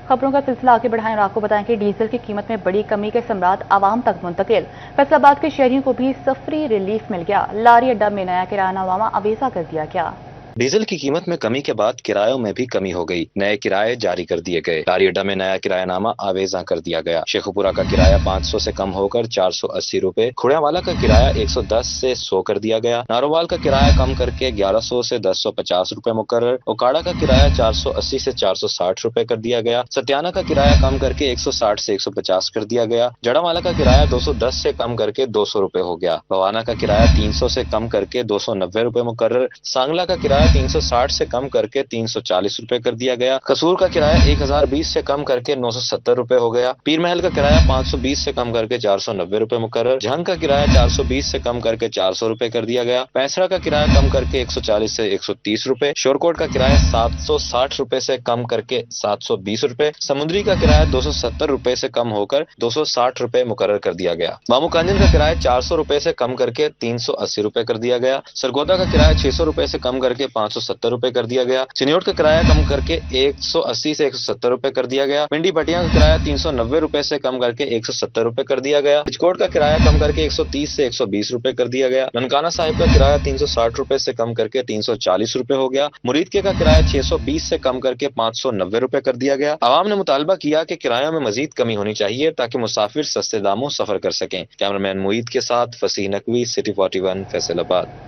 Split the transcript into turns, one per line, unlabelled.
खबरों का सिलसिला आगे बढ़ाएं और आपको बताएं कि डीजल की कीमत में बड़ी कमी के सम्राट आवाम तक मुंतकिल। फैसलाबाद के शहरियों को भी सफरी रिलीफ मिल गया। लारी अड्डा में नया किरायानामा अवेजा कर दिया गया।
डीजल की कीमत में कमी के बाद किरायों में भी कमी हो गई। नए किराए जारी कर दिए गए। लारी अड्डा में नया किरायानामा आवेजा कर दिया गया। शेखुपुरा का किराया 500 से कम होकर 480 रुपए, खुड़ियावाला का किराया 110 से 100 कर दिया गया। नारोवाल का किराया कम करके 1100 से 1050 रुपए मुकर्रर। ओकाड़ा का किराया 480 से 460 रुपए कर दिया गया। सत्याना का किराया कम करके 160 से 150 कर दिया गया। जड़ावाला का किराया 210 से कम करके 200 रुपए हो गया। भवाना का किराया 300 से कम करके 290 रुपए मुकर्रर। सांगला का किराया 360 से कम करके 340 रुपए कर दिया गया। कसूर का किराया 1020 से कम करके 970 रुपए हो गया। पीर महल का किराया 520 से कम करके 490 रुपए मुकर्रर। झंग का किराया 420 से कम करके 400 रुपए कर दिया गया। पैंसरा का किराया कम करके 140 से 130 रुपए। शोरकोट का किराया 760 रुपए से कम करके 720 रुपए। समुद्री का किराया 270 रुपए से कम होकर 260 रुपए मुकर्रर कर दिया गया। मामू कांजन का किराया 400 रुपए से कम करके 380 रुपए कर दिया गया। सरगोदा का किराया 600 रुपए से कम करके 570 रुपए कर दिया गया। चिन्योट का किराया कम करके 180 से 170 रुपए कर दिया गया। पिंडी भटिया का किराया 390 रुपए से कम करके 170 रुपए कर दिया गया। बिजकोट का किराया कम करके 130 से 120 रुपए कर दिया गया। ननकाना साहिब का किराया 360 रुपए से कम करके 340 रुपए हो गया। मुरीदके का किराया 620 से कम करके 590 रुपए कर दिया गया। आवाम ने मुतालबा किया कि किरायों में मजीद कमी होनी चाहिए ताकि मुसाफिर सस्ते दामों सफर कर सकें। कैमरामैन मुईद के साथ फसीह नकवी, सिटी 41, फैसलाबाद।